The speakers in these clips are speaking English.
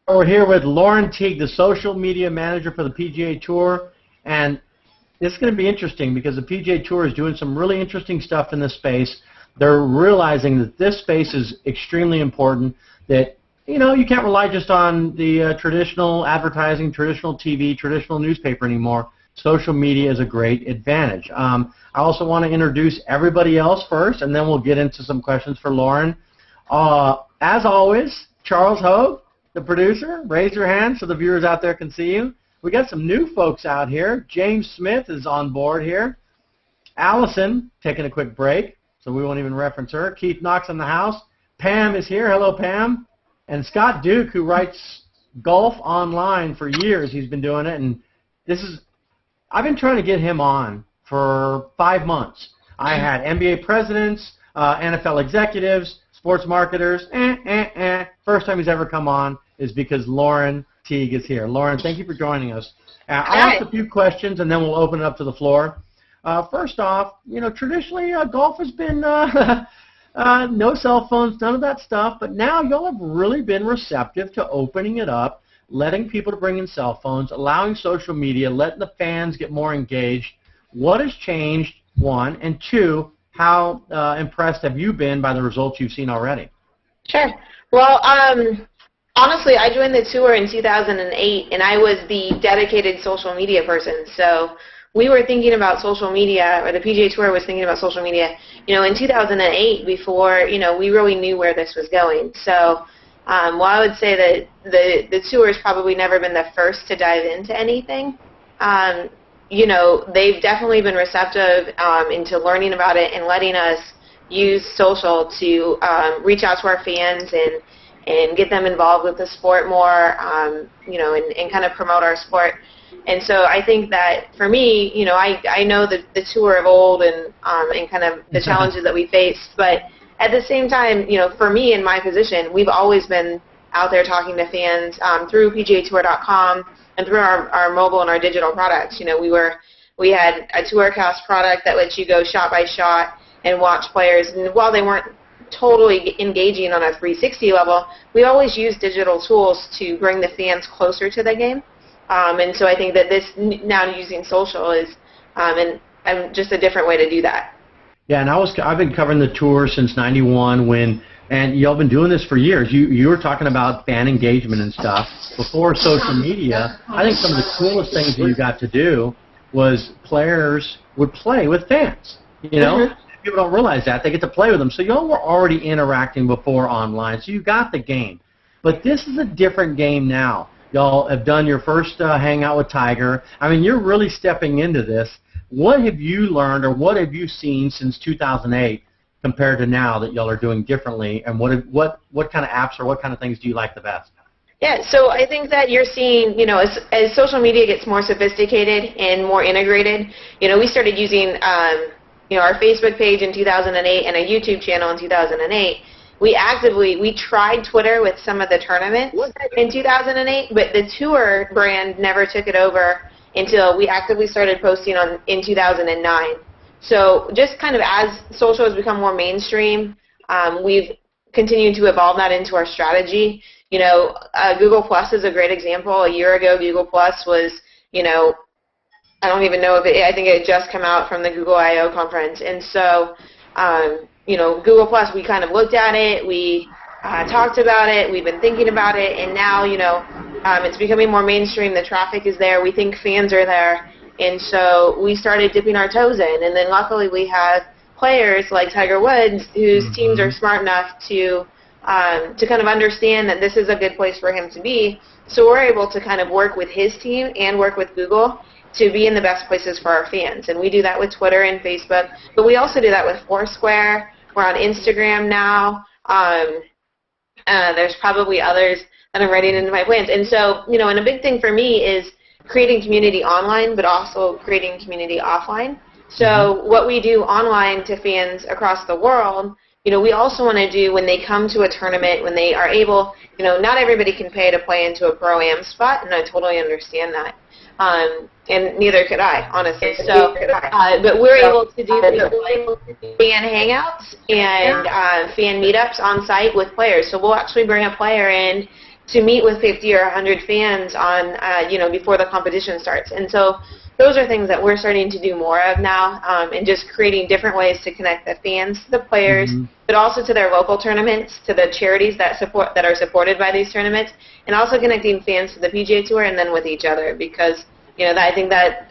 We're here with Lauren Teague, the social media manager for the PGA Tour, and this is going to be interesting because the PGA Tour is doing some really interesting stuff in this space. They're realizing that this space is extremely important, that you can't rely just on the traditional advertising, traditional TV, traditional newspaper anymore. Social media is a great advantage. I also want to introduce everybody else first, and then we'll get into some questions for Lauren. As always, Charles Hogue, the producer, raise your hand so the viewers out there can see you. We got some new folks out here. James Smith is on board here. Allison taking a quick break, so we won't even reference her. Keith Knox in the house. Pam is here. Hello, Pam. And Scott Duke, who writes golf online for years. He's been doing it, and I've been trying to get him on for 5 months. I had NBA presidents, NFL executives, sports marketers. First time he's ever come on is because Lauren Teague is here. Lauren, thank you for joining us. I'll ask a few questions, and then we'll open it up to the floor. First off, traditionally golf has been no cell phones, none of that stuff, but now y'all have really been receptive to opening it up, letting people to bring in cell phones, allowing social media, letting the fans get more engaged. What has changed, one, and two, how impressed have you been by the results you've seen already? Sure. Well, honestly, I joined the tour in 2008, and I was the dedicated social media person. So we were thinking about social media, or the PGA Tour was thinking about social media, in 2008 before, we really knew where this was going. So while I would say that the tour has probably never been the first to dive into anything, they've definitely been receptive into learning about it and letting us use social to reach out to our fans and get them involved with the sport more, and kind of promote our sport. And so I think that for me, I know the tour of old and kind of the challenges that we faced, but at the same time, for me in my position, we've always been out there talking to fans through PGAtour.com and through our mobile and our digital products. We had a TourCast product that lets you go shot by shot and watch players, and while they weren't totally engaging on a 360 level, we always use digital tools to bring the fans closer to the game. And so I think that this now using social is just a different way to do that. Yeah, and I've been covering the tour since '91 and y'all been doing this for years. You were talking about fan engagement and stuff before social media. I think some of the coolest things that you got to do was players would play with fans. People don't realize that they get to play with them. So y'all were already interacting before online, so you got the game. But this is a different game now. Y'all have done your first Hangout with Tiger. I mean, you're really stepping into this. What have you learned or what have you seen since 2008 compared to now that y'all are doing differently? And what kind of apps or what kind of things do you like the best? Yeah, so I think that you're seeing, as social media gets more sophisticated and more integrated, we started using, our Facebook page in 2008 and a YouTube channel in 2008. We tried Twitter with some of the tournaments in 2008, but the tour brand never took it over until we actively started posting in 2009. So just kind of as social has become more mainstream, we've continued to evolve that into our strategy. Google Plus is a great example. A year ago, Google Plus was, I don't even know I think it had just come out from the Google I/O conference. And so, Google Plus, we kind of looked at it, we talked about it, we've been thinking about it, and now, it's becoming more mainstream. The traffic is there. We think fans are there. And so we started dipping our toes in. And then luckily we have players like Tiger Woods whose teams are smart enough to kind of understand that this is a good place for him to be. So we're able to kind of work with his team and work with Google to be in the best places for our fans. And we do that with Twitter and Facebook, but we also do that with Foursquare. We're on Instagram now. There's probably others that I'm writing into my plans. And so, and a big thing for me is creating community online, but also creating community offline. So what we do online to fans across the world, we also want to do when they come to a tournament, when they are able, not everybody can pay to play into a Pro-Am spot, and I totally understand that. And neither could I, honestly. So, but we're able to do fan hangouts and fan meetups on site with players. So we'll actually bring a player in to meet with 50 or 100 fans on, before the competition starts. And so those are things that we're starting to do more of now, and just creating different ways to connect the fans to the players, but also to their local tournaments, to the charities that are supported by these tournaments, and also connecting fans to the PGA Tour and then with each other, because I think that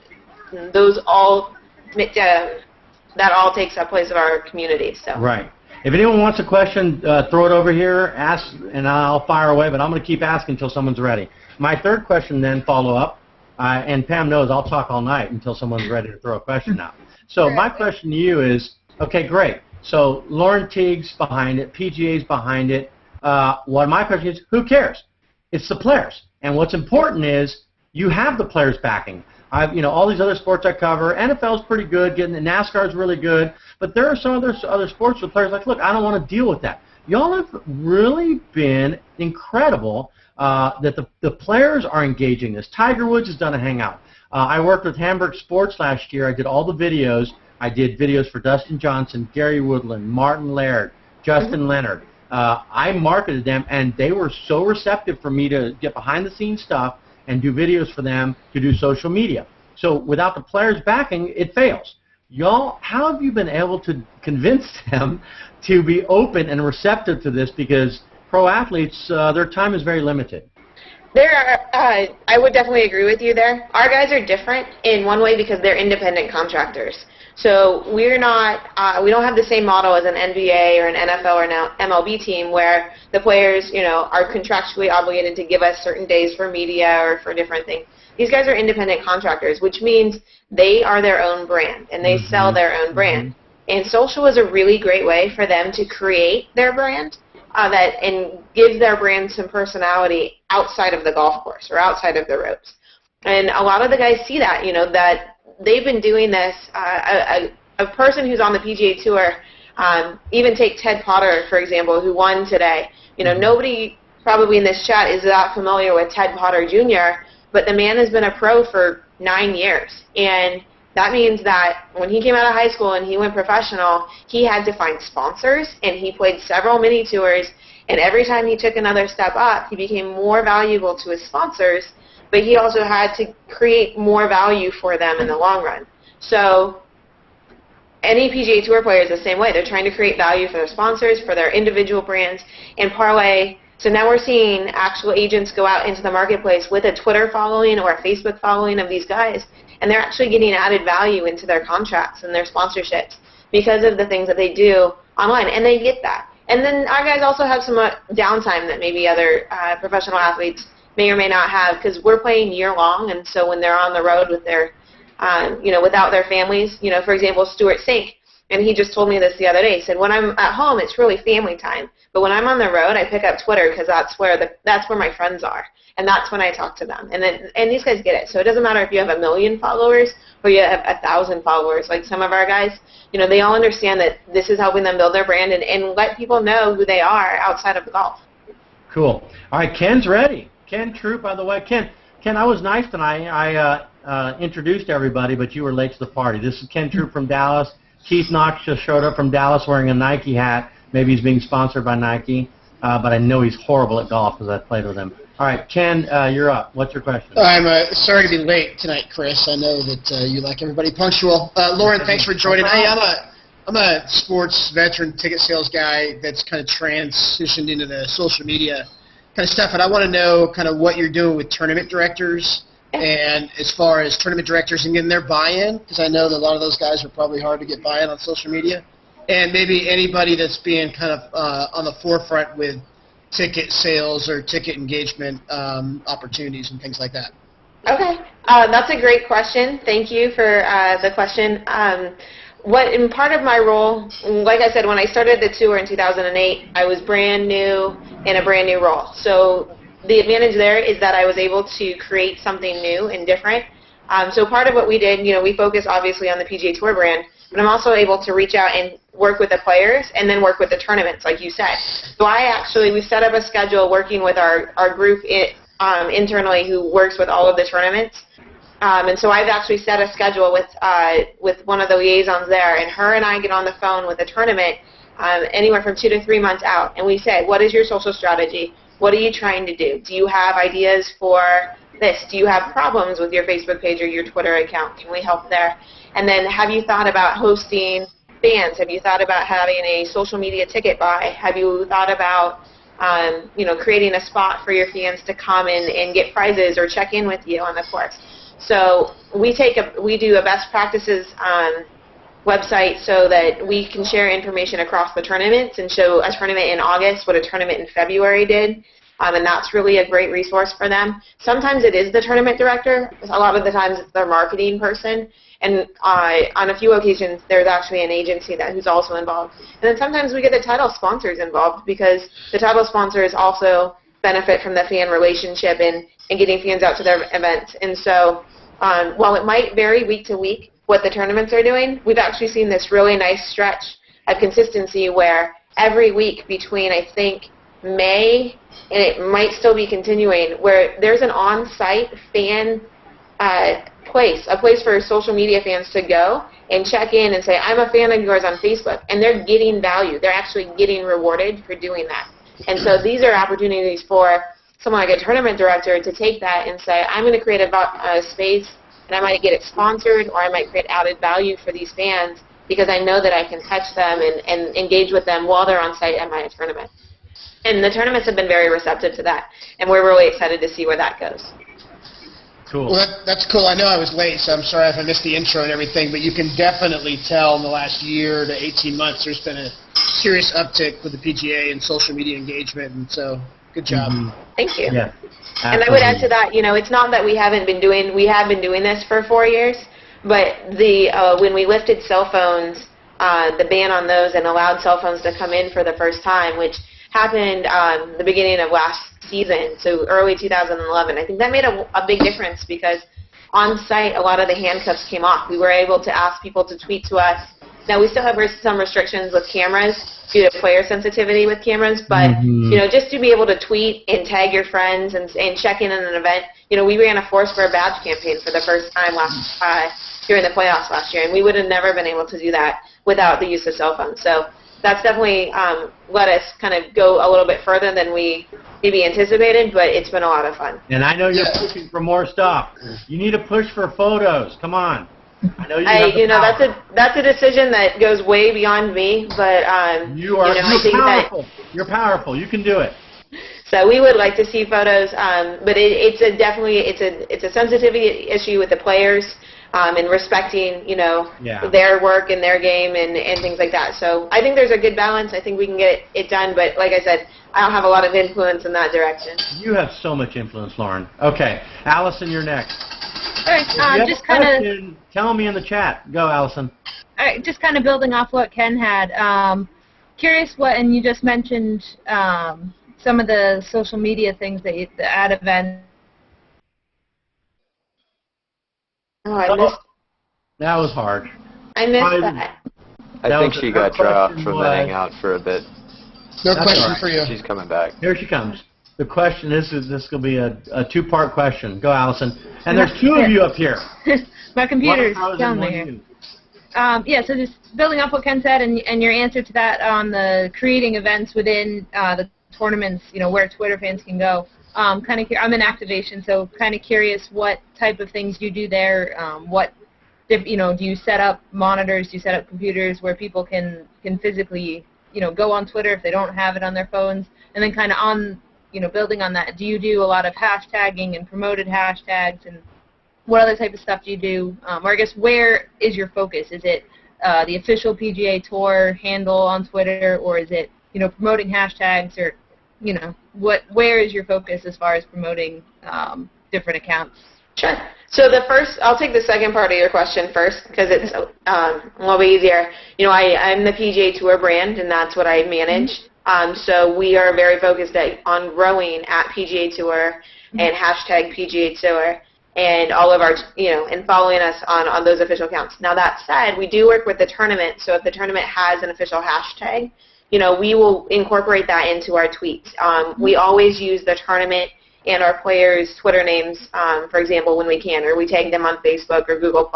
those all that all takes up place of our community. So. Right. If anyone wants a question, throw it over here, ask, and I'll fire away, but I'm going to keep asking until someone's ready. My third question then, follow-up, and Pam knows I'll talk all night until someone's ready to throw a question out. So my question to you is, okay, great. So Lauren Teague's behind it, PGA's behind it. What my question is, who cares? It's the players. And what's important is you have the players backing. All these other sports I cover, NFL's pretty good, NASCAR's really good, but there are some other sports where players are like, look, I don't want to deal with that. Y'all have really been incredible that the players are engaging this. Tiger Woods has done a Hangout. I worked with Hamburg Sports last year. I did all the videos. I did videos for Dustin Johnson, Gary Woodland, Martin Laird, Justin Leonard. I marketed them, and they were so receptive for me to get behind-the-scenes stuff and do videos for them to do social media. So without the players backing, it fails. Y'all, how have you been able to convince them to be open and receptive to this? Because pro athletes, their time is very limited. I would definitely agree with you there. Our guys are different in one way because they're independent contractors. So we're not, we don't have the same model as an NBA or an NFL or an MLB team where the players, are contractually obligated to give us certain days for media or for different things. These guys are independent contractors, which means they are their own brand and they sell their own brand. And social is a really great way for them to create their brand and give their brand some personality outside of the golf course or outside of the ropes. And a lot of the guys see that, that they've been doing this. A person who's on the PGA Tour, even take Ted Potter, for example, who won today. Nobody probably in this chat is that familiar with Ted Potter Jr., but the man has been a pro for 9 years. And that means that when he came out of high school and he went professional, he had to find sponsors, and he played several mini tours. And every time he took another step up, he became more valuable to his sponsors, but he also had to create more value for them in the long run. So any PGA Tour player is the same way. They're trying to create value for their sponsors, for their individual brands, and parlay. So now we're seeing actual agents go out into the marketplace with a Twitter following or a Facebook following of these guys, and they're actually getting added value into their contracts and their sponsorships because of the things that they do online, and they get that. And then our guys also have some downtime that maybe other professional athletes may or may not have, because we're playing year long, and so when they're on the road with their, without their families, for example, Stuart Sink, and he just told me this the other day. He said, when I'm at home, it's really family time, but when I'm on the road, I pick up Twitter because that's where my friends are, and that's when I talk to them. And these guys get it. So it doesn't matter if you have 1 million followers or you have 1,000 followers. Like some of our guys, they all understand that this is helping them build their brand and let people know who they are outside of the golf. Cool. All right, Ken's ready. Ken Troop, by the way. Ken, I was nice tonight. I introduced everybody, but you were late to the party. This is Ken Troop from Dallas. Keith Knox just showed up from Dallas wearing a Nike hat. Maybe he's being sponsored by Nike, but I know he's horrible at golf because I played with him. All right, Ken, you're up. What's your question? I'm sorry to be late tonight, Chris. I know that you like everybody punctual. Lauren, thanks for joining. Hey, I'm a sports veteran ticket sales guy that's kind of transitioned into the social media kind of stuff, and I want to know kind of what you're doing with tournament directors, and as far as tournament directors and getting their buy-in, because I know that a lot of those guys are probably hard to get buy-in on social media, and maybe anybody that's being kind of on the forefront with ticket sales or ticket engagement opportunities and things like that. Okay, that's a great question. Thank you for the question. In part of my role, like I said, when I started the tour in 2008, I was brand new in a brand new role. So the advantage there is that I was able to create something new and different. So part of what we did, we focus obviously on the PGA Tour brand, but I'm also able to reach out and work with the players and then work with the tournaments, like you said. So we set up a schedule working with our group internally who works with all of the tournaments. And so I've actually set a schedule with one of the liaisons there, and her and I get on the phone with the tournament anywhere from 2 to 3 months out, and we say, what is your social strategy? What are you trying to do? Do you have ideas for this? Do you have problems with your Facebook page or your Twitter account? Can we help there? And then have you thought about hosting fans? Have you thought about having a social media ticket buy? Have you thought about creating a spot for your fans to come in and get prizes or check in with you on the course? So we do a best practices website so that we can share information across the tournaments and show a tournament in August what a tournament in February did. And that's really a great resource for them. Sometimes it is the tournament director. A lot of the times it's their marketing person. And on a few occasions, there's actually an agency who's also involved. And then sometimes we get the title sponsors involved because the title sponsors also benefit from the fan relationship and getting fans out to their events. And so while it might vary week to week what the tournaments are doing, we've actually seen this really nice stretch of consistency where every week between, I think, May, and it might still be continuing, where there's an on-site fan a place for social media fans to go and check in and say, I'm a fan of yours on Facebook. And they're getting value. They're actually getting rewarded for doing that. And so these are opportunities for someone like a tournament director to take that and say, I'm going to create a space, and I might get it sponsored, or I might create added value for these fans because I know that I can touch them and engage with them while they're on site at my tournament. And the tournaments have been very receptive to that, and we're really excited to see where that goes. Cool. Well, that's cool. I know I was late, so I'm sorry if I missed the intro and everything, but you can definitely tell in the last year to 18 months there's been a serious uptick with the PGA and social media engagement, and so good job. Thank you. Yeah, and I would add to that, it's not that we have been doing this for 4 years, but when we lifted cell phones, the ban on those and allowed cell phones to come in for the first time, which happened the beginning of last season, so early 2011. I think that made a big difference because on site a lot of the handcuffs came off. We were able to ask people to tweet to us. Now we still have some restrictions with cameras due to player sensitivity with cameras, but just to be able to tweet and tag your friends and check in on an event. We ran a Force for a Badge campaign for the first time during the playoffs last year, and we would have never been able to do that without the use of cell phones. So that's definitely let us kind of go a little bit further than we maybe anticipated, but it's been a lot of fun. And I know you're pushing for more stuff. You need to push for photos. Come on. I know that's a decision that goes way beyond me, but you're powerful. You're powerful. You can do it. So we would like to see photos, but it's a sensitivity issue with the players. And respecting, their work and their game and things like that. So I think there's a good balance. I think we can get it done. But like I said, I don't have a lot of influence in that direction. You have so much influence, Lauren. Okay, Allison, you're next. All right, just kind of tell me in the chat. Go, Allison. All right, just kind of building off what Ken had. Curious and you just mentioned some of the social media things the ad events. Oh, I missed. That was hard. I missed that. I think she got dropped from the Hangout for a bit. No question for you. She's coming back. Here she comes. The question this will be a two-part question. Go, Allison. And there's two of you up here. My computer's telling me here. So just building off what Ken said and your answer to that on the creating events within the tournaments, where Twitter fans can go. I'm in activation, so kind of curious what type of things you do there. Do you set up monitors? Do you set up computers where people can physically, go on Twitter if they don't have it on their phones? And then kind of on, building on that, do you do a lot of hashtagging and promoted hashtags? And what other type of stuff do you do? Or I guess where is your focus? Is it the official PGA Tour handle on Twitter, or is it, promoting hashtags or where is your focus as far as promoting different accounts? Sure. So I'll take the second part of your question first because it's a little bit easier. I'm the PGA Tour brand, and that's what I manage. So we are very focused on growing at PGA Tour and hashtag PGA Tour and all of our, and following us on those official accounts. Now that said, we do work with the tournament. So if the tournament has an official hashtag, we will incorporate that into our tweets. We always use the tournament and our players' Twitter names, for example, when we can, or we tag them on Facebook or Google+.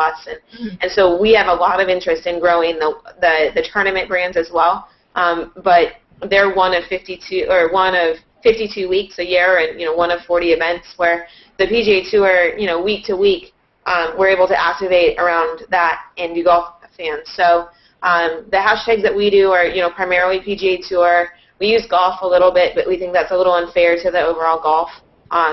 And so we have a lot of interest in growing the tournament brands as well. But they're one of 52, or one of 52 weeks a year and, one of 40 events, where the PGA Tour, week to week, we're able to activate around that and do golf fans. So the hashtags that we do are, primarily PGA Tour. We use golf a little bit, but we think that's a little unfair to the overall golf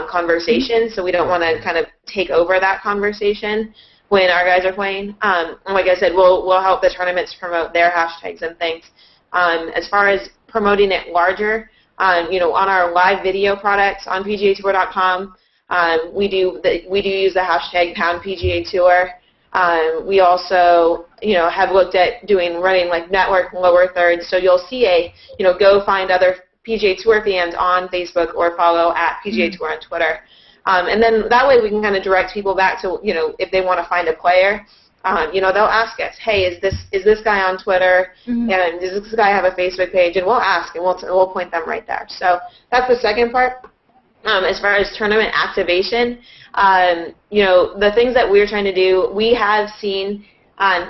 conversation, so we don't want to kind of take over that conversation when our guys are playing. And like I said, we'll help the tournaments promote their hashtags and things. As far as promoting it larger, on our live video products on PGAtour.com, we do use the hashtag #PGATour. We also, have looked at running like network lower thirds. So you'll see go find other PGA Tour fans on Facebook or follow at PGA Tour on Twitter. And then that way we can kind of direct people back to, if they want to find a player, they'll ask us, hey, is this guy on Twitter? And does this guy have a Facebook page? And we'll ask, and we'll point them right there. So that's the second part. As far as tournament activation, the things that we're trying to do, we have seen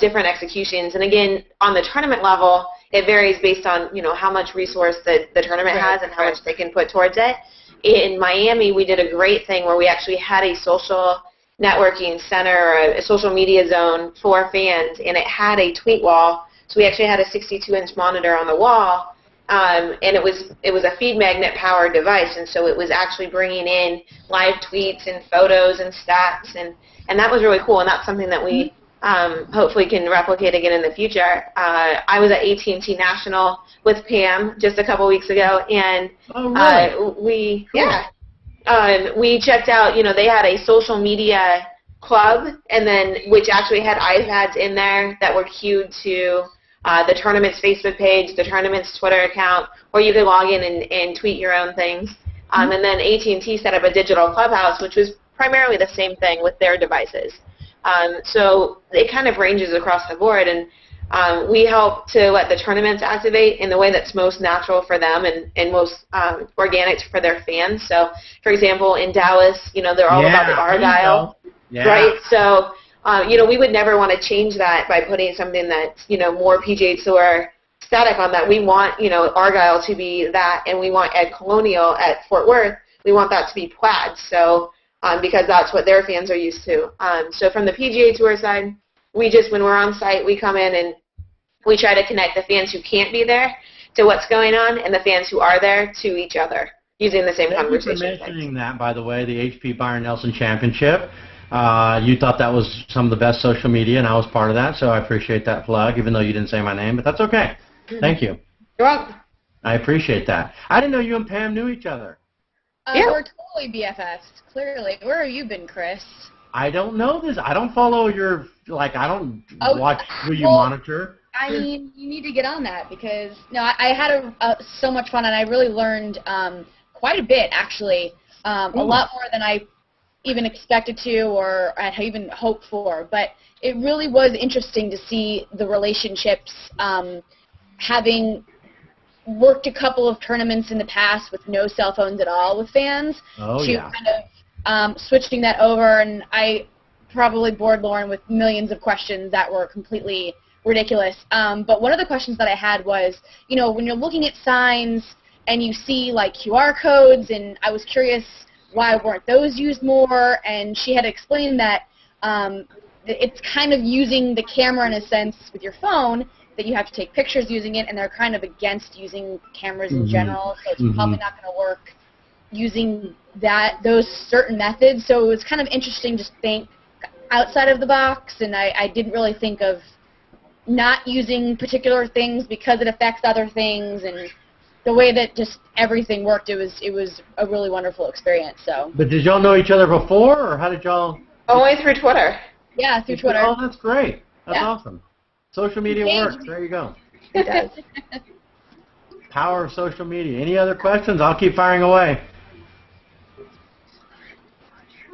different executions. And again, on the tournament level, it varies based on, how much resource the tournament has and how much they can put towards it. In Miami, we did a great thing where we actually had a social networking center, or a social media zone for fans, and it had a tweet wall. So we actually had a 62-inch monitor on the wall. And it was a feed magnet powered device, and so it was actually bringing in live tweets and photos and stats, and that was really cool, and that's something that we hopefully can replicate again in the future. I was at AT&T National with Pam just a couple weeks ago, and we checked out, they had a social media club, and then which actually had iPads in there that were queued to the tournament's Facebook page, the tournament's Twitter account, or you could log in and tweet your own things. And then AT&T set up a digital clubhouse, which was primarily the same thing with their devices. So it kind of ranges across the board, and we help to let the tournaments activate in the way that's most natural for them and most organic for their fans. So, for example, in Dallas, they're all about the Argyle, right? So, we would never want to change that by putting something that's, more PGA Tour static on that. We want, Argyle to be that, and we want Ed Colonial at Fort Worth, we want that to be plaid. So, because that's what their fans are used to. So from the PGA Tour side, when we're on site, we come in and we try to connect the fans who can't be there to what's going on, and the fans who are there to each other using the same conversation. Thank you for mentioning that, by the way, the HP Byron Nelson Championship. You thought that was some of the best social media, and I was part of that, so I appreciate that plug, even though you didn't say my name, but that's okay. Thank you. You're welcome. I appreciate that. I didn't know you and Pam knew each other. We're totally BFFs, clearly. Where have you been, Chris? I don't know this. I don't follow your, I don't watch who you monitor. I mean, you need to get on that because, I had so much fun, and I really learned quite a bit, actually. A lot more than I even expected to or had even hoped for. But it really was interesting to see the relationships, having worked a couple of tournaments in the past with no cell phones at all with fans, kind of switching that over, and I probably bored Lauren with millions of questions that were completely ridiculous. But one of the questions that I had was, when you're looking at signs and you see like QR codes, and I was curious why weren't those used more, and she had explained that it's kind of using the camera in a sense with your phone, that you have to take pictures using it, and they're kind of against using cameras in general, so it's probably not going to work using those certain methods. So it was kind of interesting to think outside of the box, and I didn't really think of not using particular things because it affects other things, and the way that just everything worked, it was a really wonderful experience. So. But did y'all know each other before, or how did y'all? Only through Twitter. Yeah, through Twitter. Oh, that's great. That's awesome. Social media works. There you go. It does. Power of social media. Any other questions? I'll keep firing away.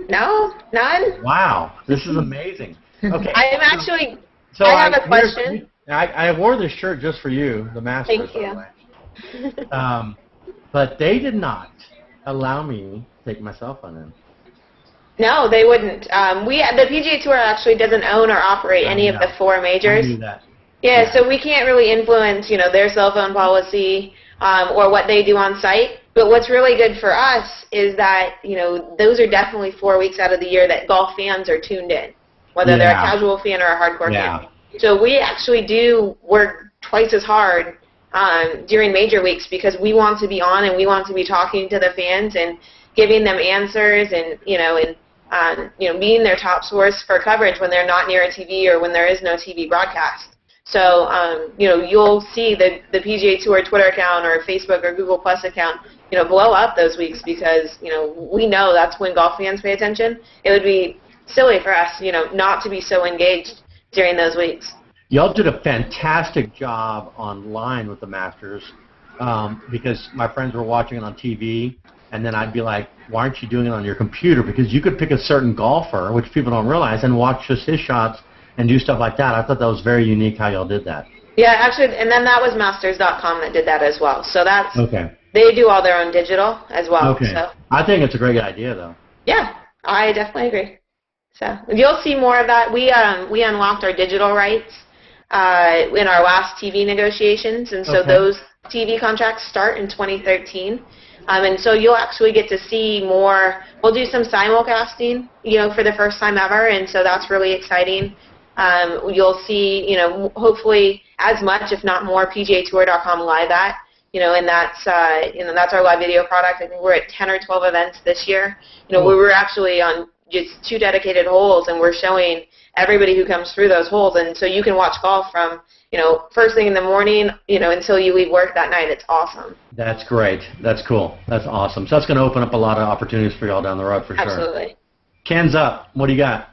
No, none. Wow, this is amazing. Okay. I am actually. So I have a question. I wore this shirt just for you, the Masters. Thank you. But they did not allow me to take my cell phone in. No, they wouldn't. The PGA Tour actually doesn't own or operate any of the four majors. I knew that. Yeah, so we can't really influence, their cell phone policy or what they do on site. But what's really good for us is that, those are definitely 4 weeks out of the year that golf fans are tuned in, whether they're a casual fan or a hardcore fan. So we actually do work twice as hard during major weeks because we want to be on and we want to be talking to the fans and giving them answers and being their top source for coverage when they're not near a TV or when there is no TV broadcast. So you'll see the PGA Tour Twitter account or Facebook or Google Plus account blow up those weeks because we know that's when golf fans pay attention. It would be silly for us not to be so engaged during those weeks. Y'all did a fantastic job online with the Masters because my friends were watching it on TV, and then I'd be like, why aren't you doing it on your computer? Because you could pick a certain golfer, which people don't realize, and watch just his shots and do stuff like that. I thought that was very unique how y'all did that. Yeah, actually, and then that was Masters.com that did that as well. So that's okay. They do all their own digital as well. Okay. So. I think it's a great idea, though. Yeah, I definitely agree. So you'll see more of that. We unlocked our digital rights in our last TV negotiations, and so those TV contracts start in 2013. And so you'll actually get to see more. We'll do some simulcasting, for the first time ever, and so that's really exciting. You'll see, hopefully as much, if not more, PGAtour.com live at, and that's our live video product. I think we're at 10 or 12 events this year. We were actually on just 2 dedicated holes, and we're showing everybody who comes through those holes, and so you can watch golf from, first thing in the morning, until you leave work that night. It's awesome. That's great. That's cool. That's awesome. So that's going to open up a lot of opportunities for y'all down the road for sure. Absolutely. Ken's up. What do you got?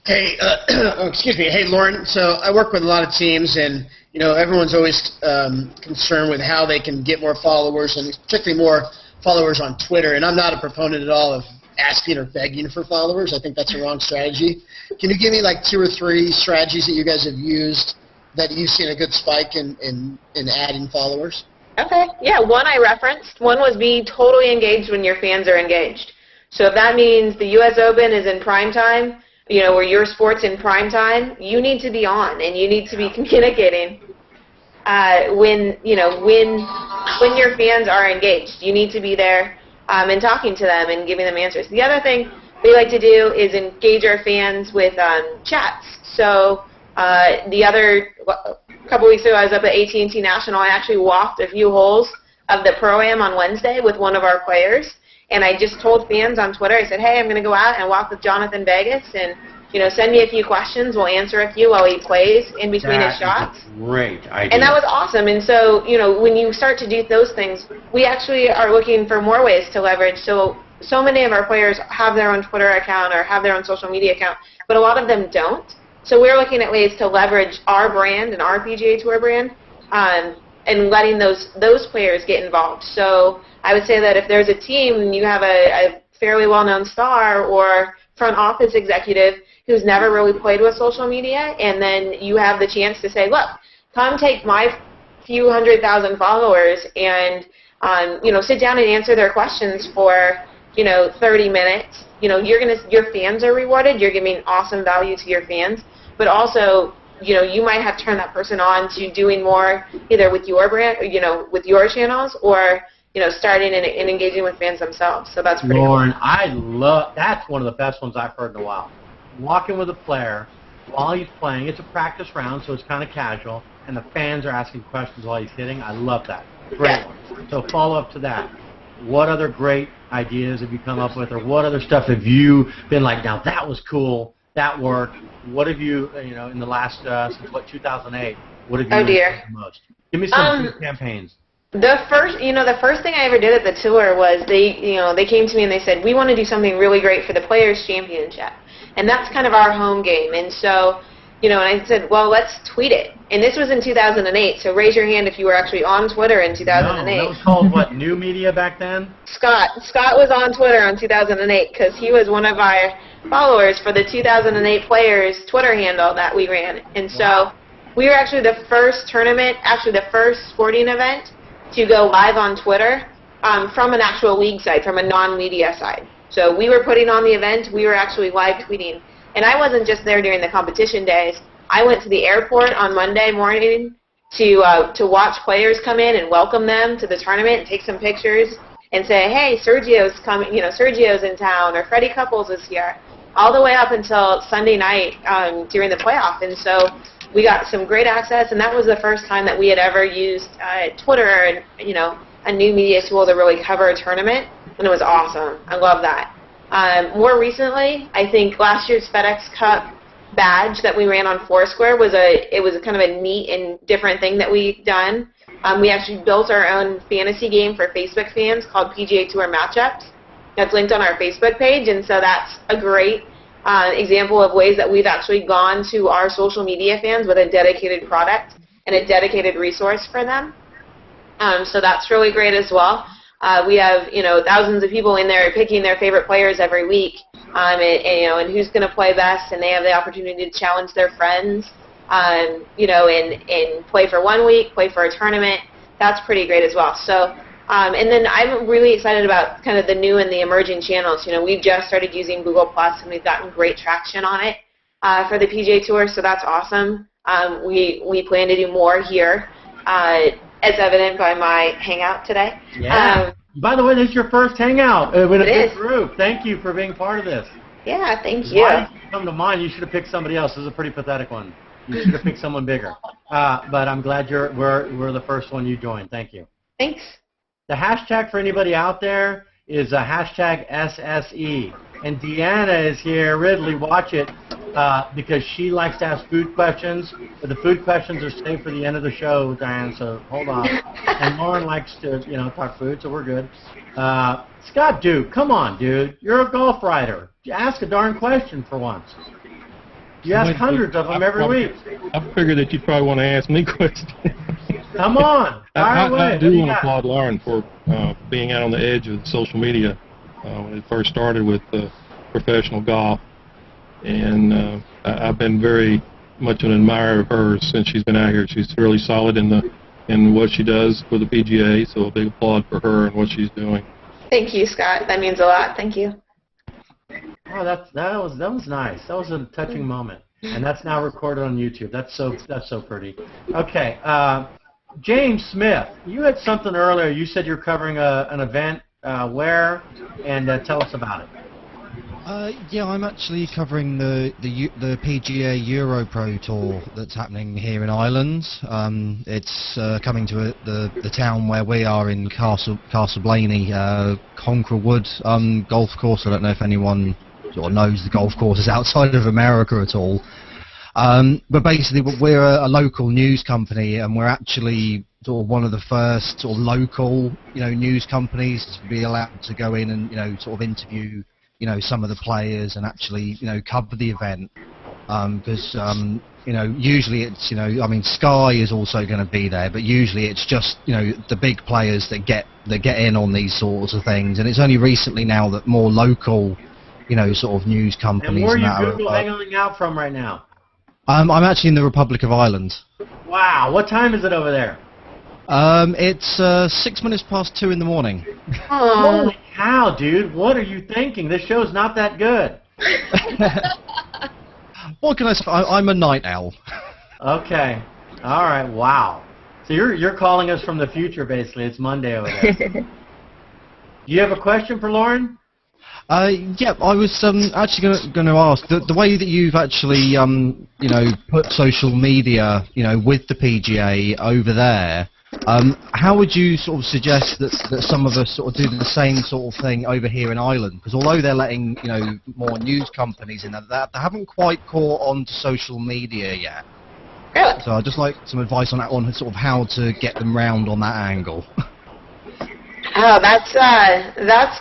Hey, excuse me. Hey, Lauren. So I work with a lot of teams, and everyone's always concerned with how they can get more followers, and particularly more followers on Twitter. And I'm not a proponent at all of asking or begging for followers. I think that's a wrong strategy. Can you give me like 2 or 3 strategies that you guys have used that you've seen a good spike in adding followers? Okay. Yeah, one I referenced. One was be totally engaged when your fans are engaged. So if that means the U.S. Open is in prime time, or your sport's in prime time, you need to be on and you need to be communicating when your fans are engaged. You need to be there and talking to them and giving them answers. The other thing we like to do is engage our fans with chats. So a couple weeks ago, I was up at AT&T National. I actually walked a few holes of the Pro-Am on Wednesday with one of our players, and I just told fans on Twitter, I said, hey, I'm going to go out and walk with Jonathan Vegas, and send me a few questions. We'll answer a few while he plays in between his shots. Great idea. And that was awesome. And so, when you start to do those things, we actually are looking for more ways to leverage. So many of our players have their own Twitter account or have their own social media account, but a lot of them don't. So we're looking at ways to leverage our brand and our PGA Tour brand and letting those players get involved. So I would say that if there's a team and you have a fairly well-known star or front office executive who's never really played with social media, and then you have the chance to say, look, come take my few 100,000 followers and sit down and answer their questions for 30 minutes. Your fans are rewarded. You're giving awesome value to your fans, but also you might have turned that person on to doing more either with your brand, with your channels, or starting and engaging with fans themselves. So that's pretty Lauren, cool. That's one of the best ones I've heard in a while. Walking with a player while he's playing. It's a practice round, so it's kind of casual, and the fans are asking questions while he's hitting. I love that. Great one. So follow up to that. What other great ideas have you come up with, or what other stuff have you been like, now that was cool, that worked? What have you, in the last, since 2008, what have you enjoyed the most? Give me some campaigns. The first thing I ever did at the tour was they came to me and they said, we want to do something really great for the Players' Championship. And that's kind of our home game. And so, and I said, well, let's tweet it. And this was in 2008, so raise your hand if you were actually on Twitter in 2008. No, that was called, what, New Media back then? Scott was on Twitter in 2008 because he was one of our followers for the 2008 Players Twitter handle that we ran. And so we were actually the first tournament, actually the first sporting event to go live on Twitter from an actual league site, from a non-media side. So we were putting on the event. We were actually live tweeting. And I wasn't just there during the competition days. I went to the airport on Monday morning to watch players come in and welcome them to the tournament and take some pictures. and say, hey, Sergio's coming, Sergio's in town, or Freddie Couples is here, all the way up until Sunday night during the playoff. And so we got some great access, and that was the first time that we had ever used Twitter and, a new media tool to really cover a tournament, and it was awesome. I love that. More recently, I think last year's FedEx Cup badge that we ran on Foursquare was kind of a neat and different thing that we've done. We actually built our own fantasy game for Facebook fans called PGA Tour Matchups. That's linked on our Facebook page, and so that's a great example of ways that we've actually gone to our social media fans with a dedicated product and a dedicated resource for them. So that's really great as well. We have thousands of people in there picking their favorite players every week, and who's going to play best, and they have the opportunity to challenge their friends. And play for 1 week, play for a tournament. That's pretty great as well. So, and then I'm really excited about kind of the new and the emerging channels. We've just started using Google Plus, and we've gotten great traction on it for the PGA Tour, so that's awesome. We plan to do more here, as evident by my Hangout today. Yeah. By the way, this is your first Hangout with a good group. Thank you for being part of this. Yeah, thank you. Why did you come to mind? You should have picked somebody else. This is a pretty pathetic one. You should have picked someone bigger. But I'm glad we're the first one you joined. Thank you. Thanks. The hashtag for anybody out there is hashtag SSE. And Deanna is here. Ridley, watch it, because she likes to ask food questions. But the food questions are saved for the end of the show, Diane, so hold on. And Lauren likes to, talk food, so we're good. Scott Duke, come on, dude. You're a golf writer. Ask a darn question for once. You ask hundreds of them every week. I figured that you'd probably want to ask me questions. Come on, fire away. I do want to applaud Lauren for being out on the edge of social media when it first started with professional golf. And I've been very much an admirer of hers since she's been out here. She's really solid in what she does for the PGA, so a big applaud for her and what she's doing. Thank you, Scott. That means a lot. Thank you. Oh, that was nice. That was a touching moment, and that's now recorded on YouTube. That's so pretty. Okay, James Smith, you had something earlier. You said you're covering an event. Where? And tell us about it. Yeah, I'm actually covering the PGA Euro Pro Tour that's happening here in Ireland. It's coming to the town where we are in Castleblaney, Concra Wood golf course. I don't know if anyone sort of knows the golf courses outside of America at all. But basically, we're a local news company, and we're actually sort of one of the first sort of local, news companies to be allowed to go in and, sort of interview, some of the players and actually, cover the event. Because, usually it's, I mean, Sky is also going to be there, but usually it's just, the big players that get in on these sorts of things. And it's only recently now that more local, sort of news companies. And where are you Google hanging out from right now? I'm actually in the Republic of Ireland. Wow, what time is it over there? It's 6 minutes past 2 in the morning. Holy cow, dude! What are you thinking? This show's not that good. What can I say? I'm a night owl. Okay, all right. Wow. So you're calling us from the future, basically. It's Monday over there. Do you have a question for Lauren? Yeah, I was actually going to ask the way that you've actually put social media with the PGA over there. How would you sort of suggest that some of us sort of do the same sort of thing over here in Ireland? Because although they're letting more news companies in, they haven't quite caught on to social media yet. Really? So I'd just like some advice on sort of how to get them round on that angle. Oh, that's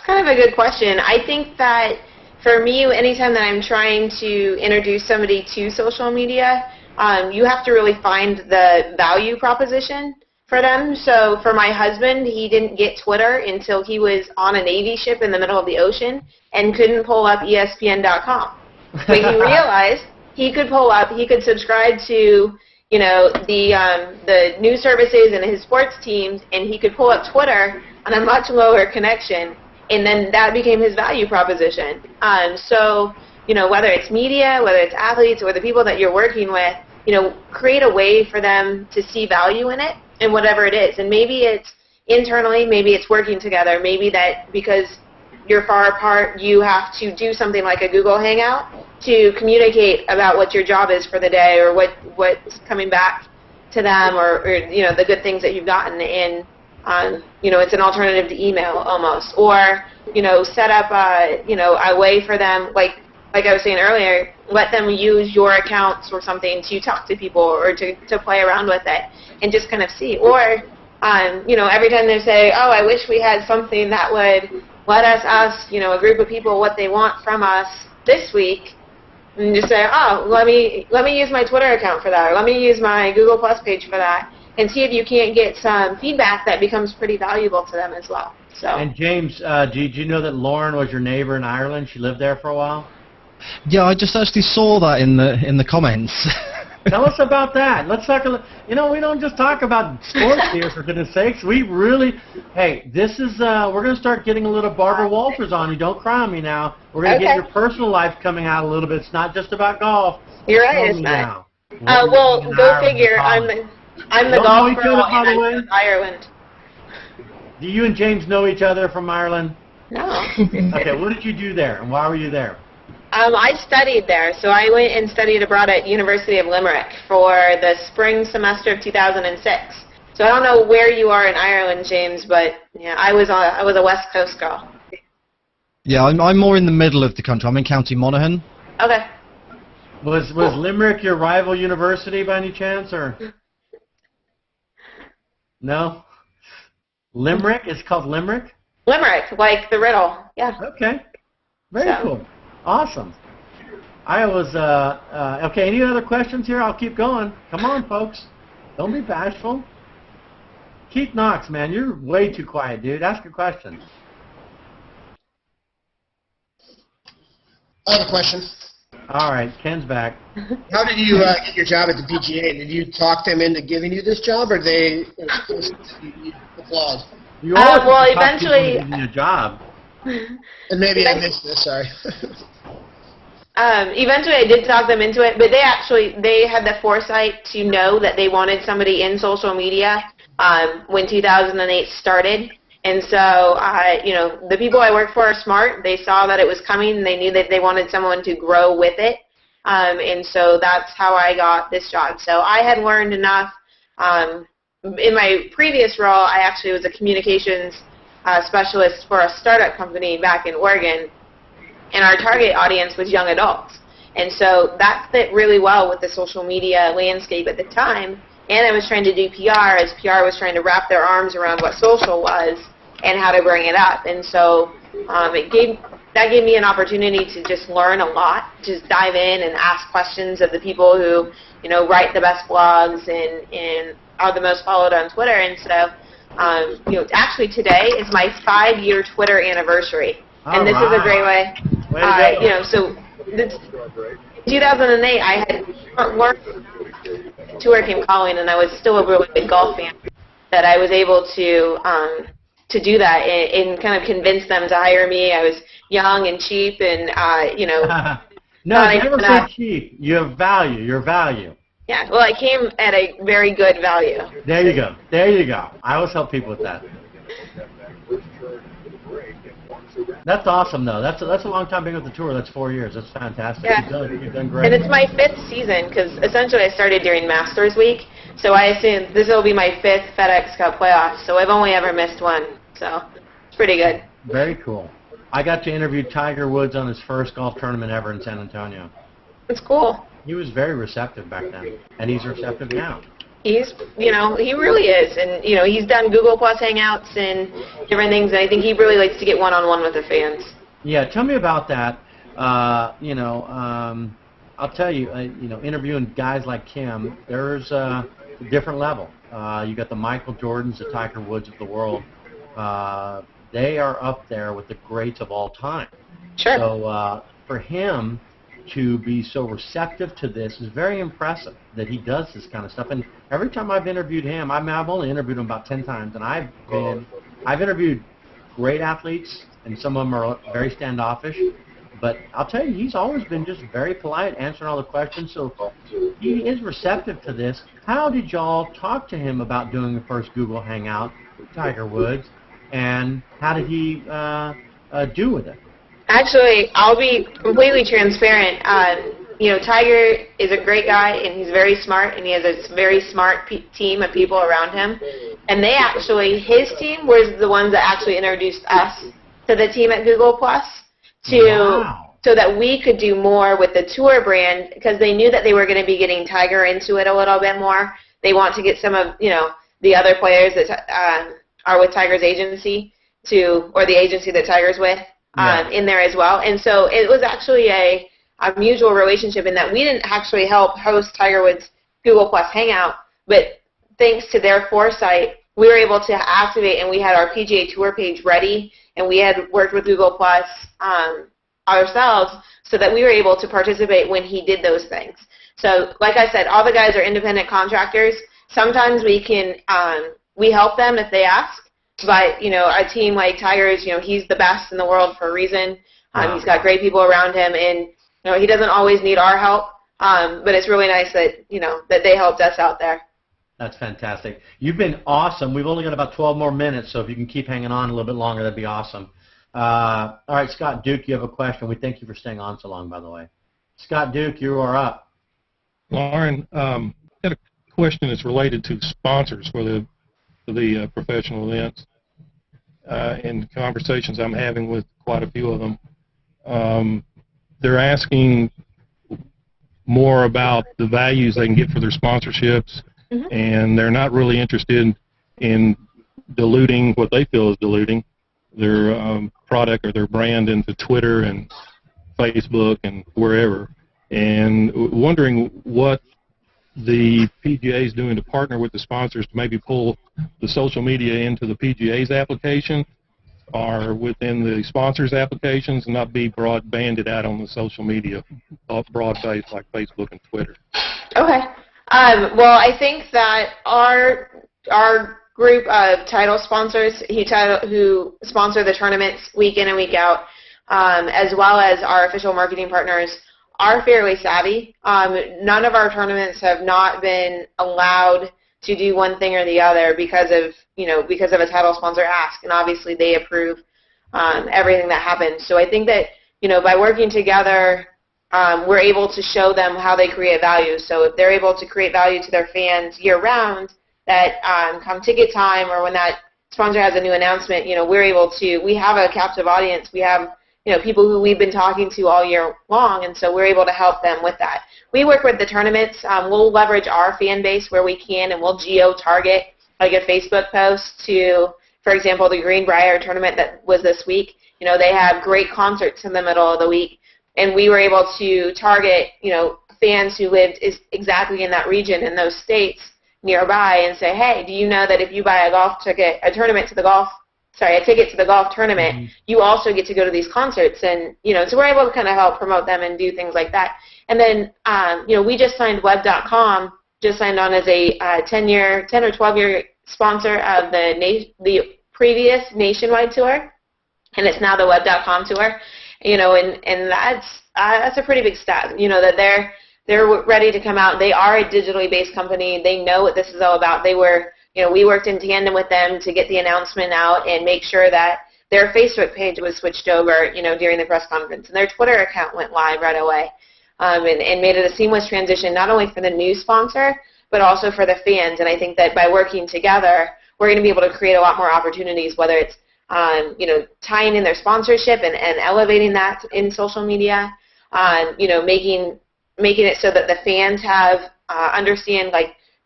kind of a good question. I think that for me, anytime that I'm trying to introduce somebody to social media, you have to really find the value proposition for them. So for my husband, he didn't get Twitter until he was on a Navy ship in the middle of the ocean and couldn't pull up ESPN.com. But he realized he could subscribe to the news services and his sports teams, and he could pull up Twitter on a much lower connection, and then that became his value proposition. So, whether it's media, whether it's athletes, or the people that you're working with, create a way for them to see value in it, and whatever it is. And maybe it's, internally, maybe it's working together, maybe that because you're far apart, you have to do something like a Google Hangout to communicate about what your job is for the day or what's coming back to them or the good things that you've gotten in. It's an alternative to email almost, or set up a way for them, like I was saying earlier, let them use your accounts or something to talk to people or to play around with it and just kind of see. Or every time they say, oh, I wish we had something that would let us ask a group of people what they want from us this week, and just say, oh, let me use my Twitter account for that, or let me use my Google Plus page for that, and see if you can't get some feedback that becomes pretty valuable to them as well. So. And James, did you know that Lauren was your neighbor in Ireland? She lived there for a while. Yeah, I just actually saw that in the comments. Tell us about that. Let's talk. We don't just talk about sports here, for goodness sakes. We really, this is. We're going to start getting a little Barbara Walters on you. Don't cry on me now. We're going to get your personal life coming out a little bit. It's not just about golf. You're right. It's not. Well, go figure. I'm the golf girl in Ireland. Do you and James know each other from Ireland? No. Okay. What did you do there, and why were you there? I studied there, so I went and studied abroad at University of Limerick for the spring semester of 2006. So I don't know where you are in Ireland, James, but yeah, I was a West Coast girl. Yeah, I'm more in the middle of the country. I'm in County Monaghan. Okay. Was Limerick your rival university by any chance, or no? Limerick? It's called Limerick? Limerick, like the riddle. Yeah. Okay. Very cool. Awesome. I was, okay, any other questions here? I'll keep going. Come on, folks. Don't be bashful. Keith Knox, man, you're way too quiet, dude. Ask a question. I have a question. All right, Ken's back. How did you get your job at the PGA? Did you talk them into giving you this job, or they applaud? You always well, eventually, giving you a job. And maybe I missed this. Sorry. Eventually, I did talk them into it, but they had the foresight to know that they wanted somebody in social media when 2008 started. And so, the people I work for are smart. They saw that it was coming. They knew that they wanted someone to grow with it. And so that's how I got this job. So I had learned enough. In my previous role, I actually was a communications specialist for a startup company back in Oregon. And our target audience was young adults. And so that fit really well with the social media landscape at the time. And I was trying to do PR as PR was trying to wrap their arms around what social was and how to bring it up. And so that gave me an opportunity to just learn a lot, just dive in and ask questions of the people who, write the best blogs and are the most followed on Twitter. And so, actually today is my 5-year Twitter anniversary. And this is a great way. So this, 2008, I had learned tour came calling, and I was still a really big golf fan. That I was able to do that and kind of convince them to hire me. I was young and cheap, and No, never say cheap. You have value. Your value. Yeah. Well, I came at a very good value. There you go. There you go. I always help people with that. That's awesome, though. That's a long time being with the tour. That's 4 years. That's fantastic. Yeah. You've done great. And it's my 5th season because essentially I started during Masters Week. So I assume this will be my 5th FedEx Cup playoff. So I've only ever missed one. So it's pretty good. Very cool. I got to interview Tiger Woods on his first golf tournament ever in San Antonio. It's cool. He was very receptive back then, and he's receptive now. He's, he really is. And, he's done Google Plus Hangouts and different things, and I think he really likes to get one-on-one with the fans. Yeah, tell me about that. I'll tell you, interviewing guys like Kim, there's a different level. You got the Michael Jordans, the Tiger Woods of the world. They are up there with the greats of all time. Sure. So for him to be so receptive to this is very impressive, that he does this kind of stuff. And every time I've interviewed him, I've only interviewed him about 10 times, and I've interviewed great athletes, and some of them are very standoffish. But I'll tell you, he's always been just very polite, answering all the questions. So he is receptive to this. How did y'all talk to him about doing the first Google Hangout with Tiger Woods, and how did he do with it? Actually, I'll be completely transparent. Tiger is a great guy, and he's very smart, and he has a very smart team of people around him. And his team was the ones that actually introduced us to the team at Google Plus so that we could do more with the tour brand, because they knew that they were going to be getting Tiger into it a little bit more. They want to get some of the other players that are with Tiger's agency or the agency that Tiger's with in there as well. And so it was actually a mutual relationship in that we didn't actually help host Tiger Woods' Google Plus Hangout, but thanks to their foresight, we were able to activate, and we had our PGA Tour page ready, and we had worked with Google Plus ourselves so that we were able to participate when he did those things. So like I said, all the guys are independent contractors. Sometimes we help them if they ask, but a team like Tiger's, he's the best in the world for a reason. He's got great people around him, and he doesn't always need our help, but it's really nice that that they helped us out there. That's fantastic. You've been awesome. We've only got about 12 more minutes, so if you can keep hanging on a little bit longer, that'd be awesome. All right, Scott Duke, you have a question. We thank you for staying on so long, by the way. Scott Duke, you are up. Lauren, I got a question that's related to sponsors for the professional events. In conversations I'm having with quite a few of them, they're asking more about the values they can get for their sponsorships, and they're not really interested in diluting what they feel is diluting their product or their brand into Twitter and Facebook and wherever, and wondering what the PGA is doing to partner with the sponsors to maybe pull the social media into the PGA's application or within the sponsors' applications and not be banded out on the social media, broad-based like Facebook and Twitter. Okay. Well, I think that our group of title sponsors who sponsor the tournaments week in and week out, as well as our official marketing partners, are fairly savvy. None of our tournaments have not been allowed to do one thing or the other because of a title sponsor ask, and obviously they approve everything that happens. So I think that by working together, we're able to show them how they create value. So if they're able to create value to their fans year round, that come ticket time or when that sponsor has a new announcement, we're able to. We have a captive audience. We have people who we've been talking to all year long, and so we're able to help them with that. We work with the tournaments. We'll leverage our fan base where we can, and we'll geo-target like a Facebook post to, for example, the Greenbrier tournament that was this week. They have great concerts in the middle of the week, and we were able to target, fans who lived exactly in that region in those states nearby and say, hey, do you know that if you buy a ticket to the golf tournament, you also get to go to these concerts, and so we're able to kind of help promote them and do things like that. And then we just signed Web.com, just signed on as a 10 or 12-year sponsor of the previous nationwide tour, and it's now the Web.com tour. And that's a pretty big stat. That they're ready to come out. They are a digitally based company. They know what this is all about. We worked in tandem with them to get the announcement out and make sure that their Facebook page was switched over, during the press conference, and their Twitter account went live right away, and made it a seamless transition, not only for the new sponsor, but also for the fans. And I think that by working together, we're going to be able to create a lot more opportunities, whether it's, tying in their sponsorship and elevating that in social media, making it so that the fans have understand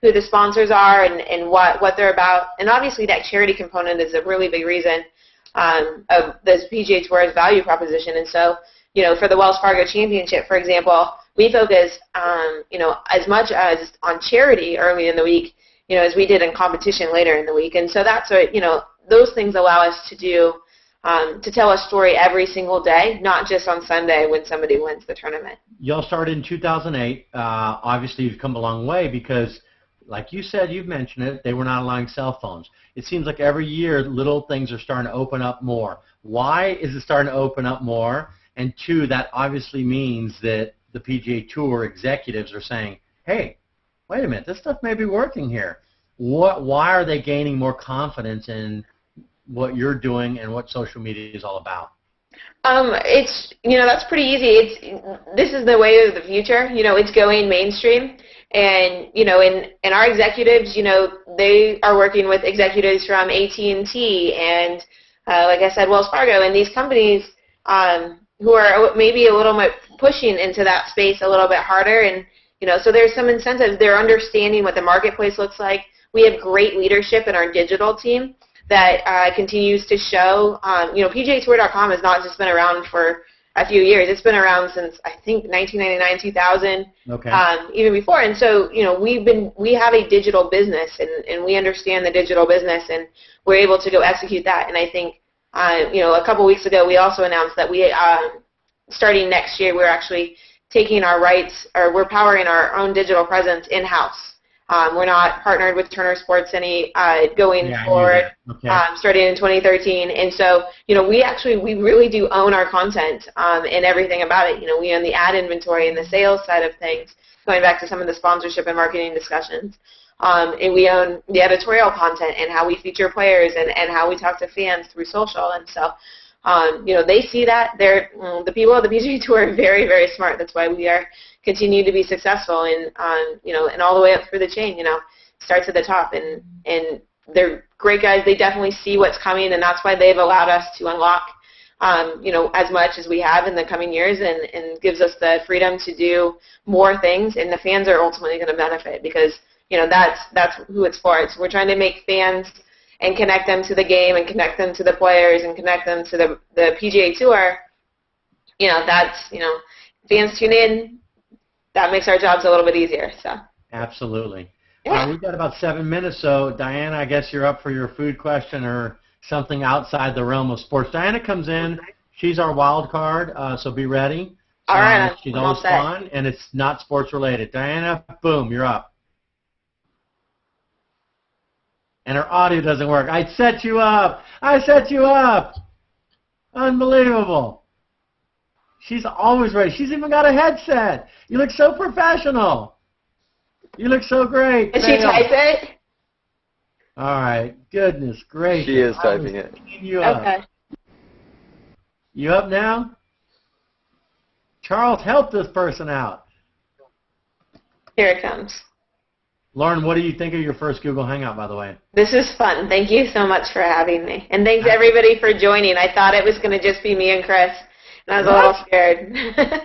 who the sponsors are and what they're about. And obviously that charity component is a really big reason of this PGA Tour's value proposition. And so, for the Wells Fargo Championship, for example, we focus, as much as on charity early in the week, as we did in competition later in the week. And so that's what, those things allow us to do, to tell a story every single day, not just on Sunday when somebody wins the tournament. Y'all started in 2008. Obviously, you've come a long way because, like you said, you've mentioned it, they were not allowing cell phones. It seems like every year little things are starting to open up more. Why is it starting to open up more? And two, that obviously means that the PGA Tour executives are saying, hey, wait a minute, this stuff may be working here. Why are they gaining more confidence in what you're doing and what social media is all about? It's, that's pretty easy. This is the way of the future. It's going mainstream. And, and our executives, they are working with executives from AT&T and, like I said, Wells Fargo, and these companies who are maybe a little bit pushing into that space a little bit harder. And, so there's some incentives. They're understanding what the marketplace looks like. We have great leadership in our digital team that continues to show. PGAtour.com has not just been around for a few years. It's been around since, I think, 1999, 2000, even before. And so, we have a digital business, and we understand the digital business, and we're able to go execute that. And I think, a couple weeks ago, we also announced that we, starting next year, we're actually taking our rights, or we're powering our own digital presence in-house. We're not partnered with Turner Sports going forward, starting in 2013. And so, we really do own our content and everything about it. We own the ad inventory and the sales side of things, going back to some of the sponsorship and marketing discussions. And we own the editorial content and how we feature players and how we talk to fans through social. And so, they see that. The people of the PGA Tour are very, very smart. That's why we are continue to be successful and all the way up through the chain, starts at the top, and they're great guys. They definitely see what's coming, and that's why they've allowed us to unlock, as much as we have in the coming years, and gives us the freedom to do more things, and the fans are ultimately going to benefit because, that's who it's for. We're trying to make fans and connect them to the game and connect them to the players and connect them to the PGA Tour. Fans tune in. That makes our jobs a little bit easier. So absolutely. Yeah. We've got about 7 minutes, so Diana, I guess you're up for your food question or something outside the realm of sports. Diana comes in. She's our wild card, so be ready. All right. She's always fun, and it's not sports related. Diana, boom, you're up. And her audio doesn't work. I set you up. Unbelievable. She's always ready. She's even got a headset. You look so professional. You look so great. Did she type it? All right. Goodness gracious. She is typing it. You up. Okay. You up now? Charles, help this person out. Here it comes. Lauren, what do you think of your first Google Hangout, by the way? This is fun. Thank you so much for having me. And thanks, everybody, for joining. I thought it was going to just be me and Chris, and I was a little scared.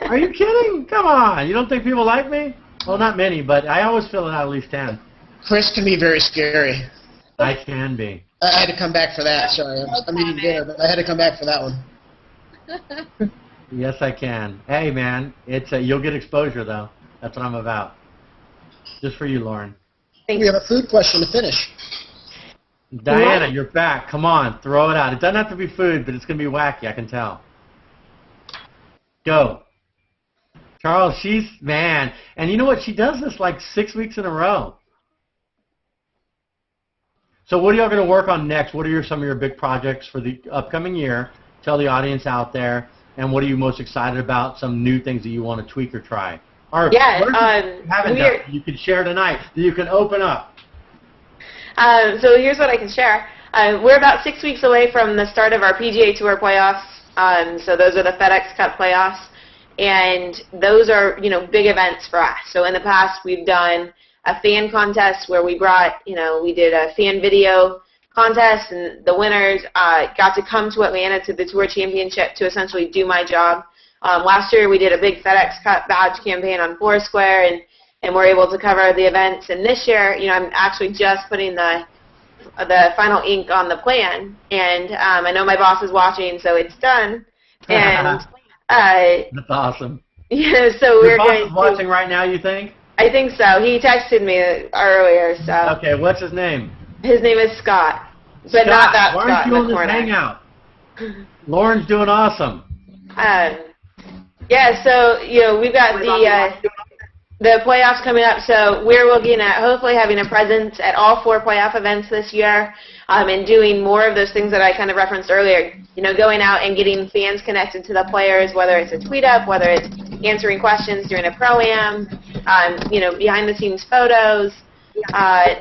Are you kidding? Come on. You don't think people like me? Well, not many, but I always fill it out at least 10. Chris can be very scary. I can be. I had to come back for that. Sorry, I'm eating dinner, but I had to come back for that one. Yes, I can. Hey, man, you'll get exposure, though. That's what I'm about. Just for you, Lauren. We have a food question to finish. Diana, you're back. Come on, throw it out. It doesn't have to be food, but it's going to be wacky, I can tell. Go. Charles, man. And you know what? She does this like 6 weeks in a row. So what are y'all going to work on next? What are some of your big projects for the upcoming year? Tell the audience out there. And what are you most excited about? Some new things that you want to tweak or try? Or you can share tonight that you can open up. So here's what I can share. We're about 6 weeks away from the start of our PGA Tour playoffs. So those are the FedEx Cup playoffs, and those are big events for us. So in the past we've done a fan contest where we did a fan video contest, and the winners got to come to Atlanta to the Tour Championship to essentially do my job. Last year we did a big FedEx Cup badge campaign on Foursquare, and we're able to cover the events. And this year, I'm actually just putting the final ink on the plan, and I know my boss is watching, so it's done. And that's awesome. Yeah, so Your boss is watching right now, you think? I think so. He texted me earlier. So. Okay, what's his name? His name is Scott, but not that Why Scott aren't you in on the this corner. hangout? Lauren's doing awesome. Yeah, so we've got The playoffs coming up, so we're looking at hopefully having a presence at all 4 playoff events this year, and doing more of those things that I kind of referenced earlier. You know, going out and getting fans connected to the players, whether it's a tweet up, whether it's answering questions during a pro-am, you know, behind-the-scenes photos,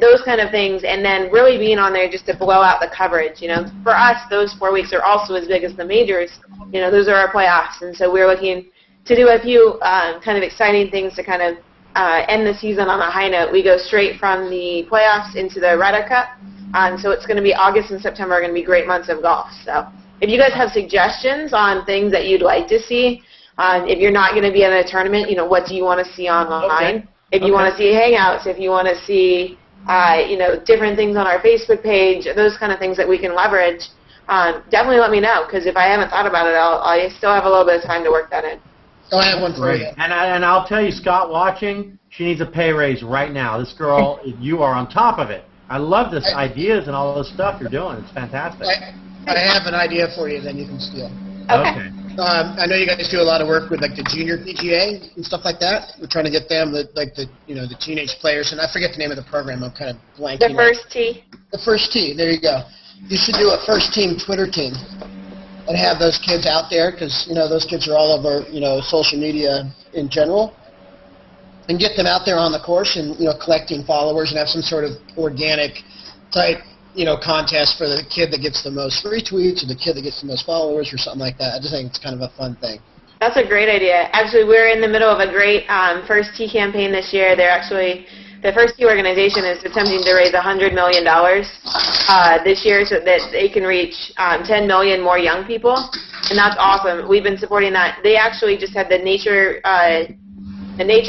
those kind of things, and then really being on there just to blow out the coverage. You know, for us, those 4 weeks are also as big as the majors. You know, those are our playoffs, and so we're looking to do a few kind of exciting things to kind of end the season on a high note. We go straight from the playoffs into the Ryder Cup, so it's going to be August and September are going to be great months of golf. So if you guys have suggestions on things that you'd like to see, if you're not going to be in a tournament, you know, what do you want to see online? Okay. If you want to see Hangouts, if you want to see, you know, different things on our Facebook page, those kind of things that we can leverage, definitely let me know, because if I haven't thought about it, I still have a little bit of time to work that in. Oh, I have one for you. And I'll tell you, Scott, watching, she needs a pay raise right now. This girl, you are on top of it. I love this ideas and all this stuff you're doing. It's fantastic. I have an idea for you, then you can steal. Okay. I know you guys do a lot of work with like the junior PGA and stuff like that. We're trying to get them, the teenage players, and I forget the name of the program. I'm kind of blanking. The first tee. The first tee. There you go. You should do a first team Twitter team and have those kids out there, because you know those kids are all over social media in general, and get them out there on the course and collecting followers and have some sort of organic type contest for the kid that gets the most retweets or the kid that gets the most followers or something like that. I just think it's kind of a fun thing. That's a great idea. Actually, we're in the middle of a great First Tee campaign this year. The First Tee organization is attempting to raise $100 million this year so that they can reach 10 million more young people, and that's awesome. We've been supporting that. They actually just had the Nature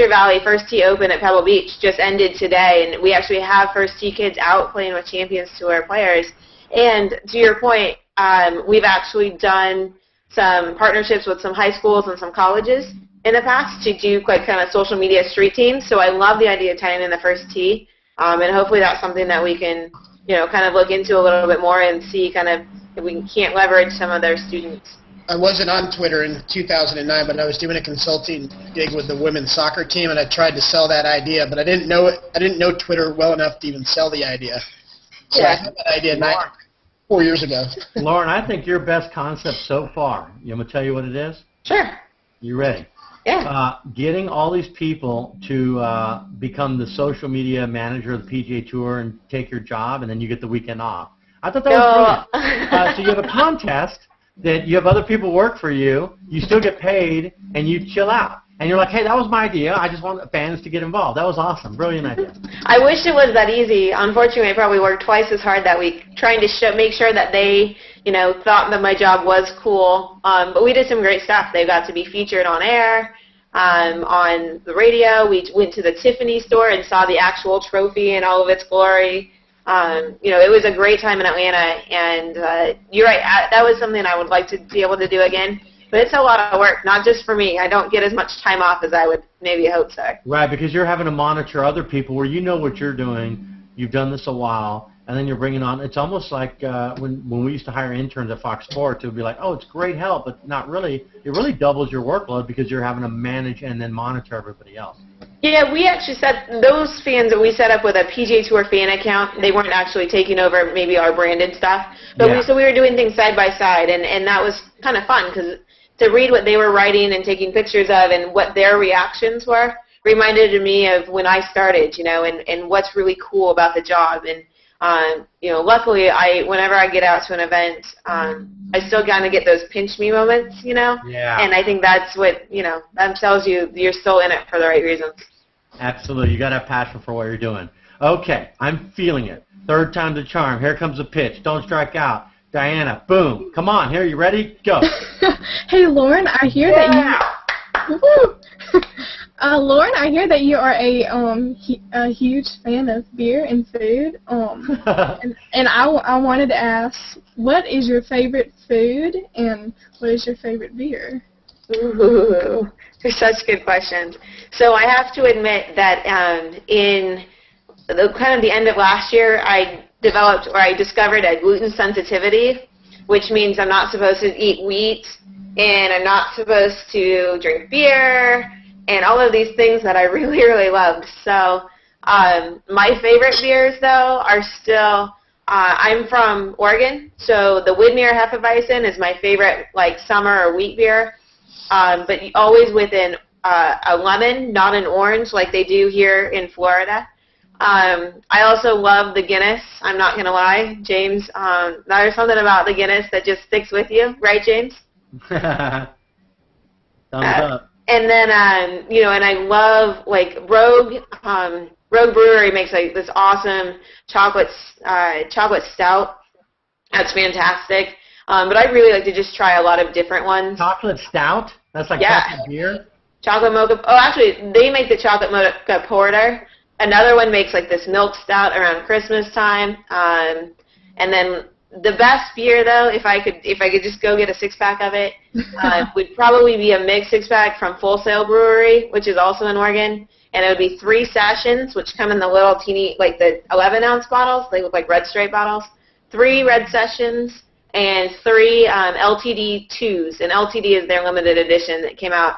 Valley First Tee Open at Pebble Beach just ended today, and we actually have First Tee kids out playing with Champions Tour players. And to your point, we've actually done some partnerships with some high schools and some colleges in the past to do kind of social media street teams. So I love the idea of tying in the First Tee, and hopefully that's something that we can kind of look into a little bit more and see kind of if we can't leverage some of their students. I wasn't on Twitter in 2009, but I was doing a consulting gig with the women's soccer team, and I tried to sell that idea, but I didn't know Twitter well enough to even sell the idea. So I had that idea 4 years ago. Lauren, I think your best concept so far, you want me to tell you what it is? Sure. You ready? Yeah. Getting all these people to become the social media manager of the PGA Tour and take your job, and then you get the weekend off. I thought that was brilliant. So you have a contest that you have other people work for you, you still get paid, and you chill out. And you're like, hey, that was my idea. I just want fans to get involved. That was awesome. Brilliant idea. I wish it was that easy. Unfortunately, I probably worked twice as hard that week trying to make sure that they, thought that my job was cool. But we did some great stuff. They got to be featured on air, on the radio. We went to the Tiffany store and saw the actual trophy in all of its glory. It was a great time in Atlanta, and you're right, that was something I would like to be able to do again. But it's a lot of work, not just for me. I don't get as much time off as I would maybe hope so. Right, because you're having to monitor other people where you know what you're doing. You've done this a while, and then you're bringing on. It's almost like when we used to hire interns at Fox Sports, it would be like, oh, it's great help, but not really. It really doubles your workload because you're having to manage and then monitor everybody else. Yeah, we actually those fans that we set up with a PGA Tour fan account, they weren't actually taking over maybe our branded stuff. But we were doing things side by side, and that was kind of fun because to read what they were writing and taking pictures of and what their reactions were reminded me of when I started, and what's really cool about the job. And, luckily, whenever I get out to an event, I still kind of get those pinch me moments, Yeah. And I think that's what, that tells you you're still in it for the right reasons. Absolutely. You got to have passion for what you're doing. Okay, I'm feeling it. Third time's a charm. Here comes the pitch. Don't strike out. Diana, boom. Come on, here, you ready? Go. Hey, Lauren, I hear that you... Lauren, I hear that you are a huge fan of beer and food. And I wanted to ask, what is your favorite food and what is your favorite beer? Ooh, they're such good questions. So I have to admit that in the end of last year, I discovered a gluten sensitivity, which means I'm not supposed to eat wheat, and I'm not supposed to drink beer, and all of these things that I really, really loved. So my favorite beers, though, are still, I'm from Oregon, so the Widmer Hefeweizen is my favorite, like, summer or wheat beer, but always with a lemon, not an orange like they do here in Florida. I also love the Guinness. I'm not going to lie. James, there's something about the Guinness that just sticks with you. Right, James? Thumbs up. And then, you know, and I love, like, Rogue Brewery makes, like, this awesome chocolate stout. That's fantastic. But I really like to just try a lot of different ones. Chocolate stout? That's like chocolate beer? Chocolate mocha. Oh, actually, they make the chocolate mocha porter. Another one makes like this milk stout around Christmas time. And then the best beer, though, if I could just go get a 6-pack of it, would probably be a mixed 6-pack from Full Sail Brewery, which is also in Oregon. And it would be 3 sessions, which come in the little teeny, like the 11-ounce bottles. They look like Red Stripe bottles. 3 red sessions and 3 LTD 2s. And LTD is their limited edition that came out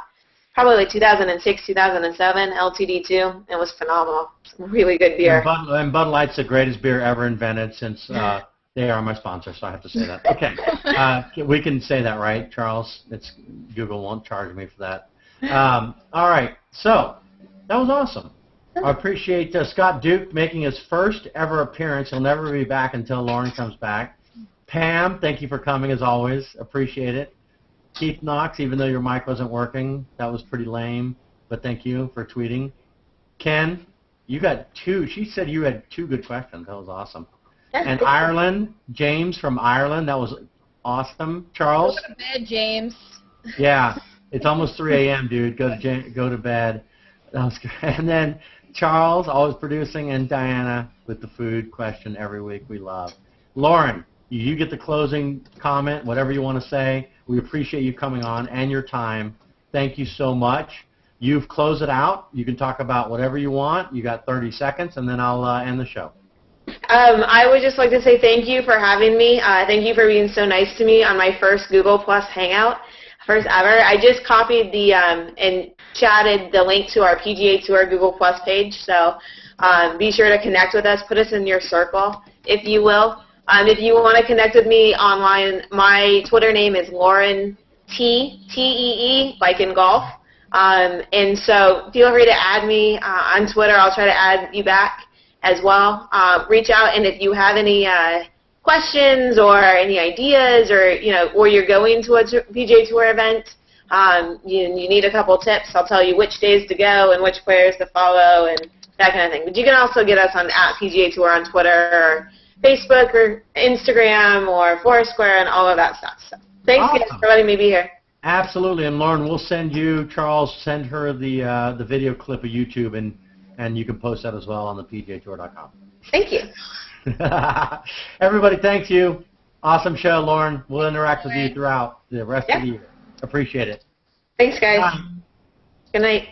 probably like 2006, 2007, LTD2. It was phenomenal. Really good beer. And Bud Light's the greatest beer ever invented since they are my sponsor, so I have to say that. Okay. We can say that, right, Charles? Google won't charge me for that. All right. So that was awesome. I appreciate Scott Duke making his first ever appearance. He'll never be back until Lauren comes back. Pam, thank you for coming as always. Appreciate it. Keith Knox, even though your mic wasn't working, that was pretty lame, but thank you for tweeting. Ken, you got 2. She said you had 2 good questions. That was awesome. And Ireland, James from Ireland, that was awesome. Charles? Go to bed, James. Yeah, it's almost 3 a.m., dude. Go to bed. That was good. And then Charles, always producing, and Diana with the food question every week. We love. Lauren, you get the closing comment, whatever you want to say. We appreciate you coming on and your time. Thank you so much. You've closed it out. You can talk about whatever you want. You got 30 seconds, and then I'll end the show. I would just like to say thank you for having me. Thank you for being so nice to me on my first Google Plus Hangout, first ever. I just copied and chatted the link to our PGA Tour Google Plus page, so be sure to connect with us. Put us in your circle, if you will. If you want to connect with me online, my Twitter name is Lauren T-E-E, like in golf. And so feel free to add me on Twitter. I'll try to add you back as well. Reach out, and if you have any questions or any ideas, or or you're going to a PGA Tour event, you need a couple tips. I'll tell you which days to go and which players to follow and that kind of thing. But you can also get us on @PGA Tour on Twitter or Facebook or Instagram or Foursquare and all of that stuff. So thanks guys for letting me be here. Absolutely, and Lauren, we'll send you, Charles, send her the video clip of YouTube, and you can post that as well on the PGAtour.com. Thank you. Everybody, thank you. Awesome show, Lauren. We'll interact with you throughout the rest of the year. Appreciate it. Thanks, guys. Bye. Good night.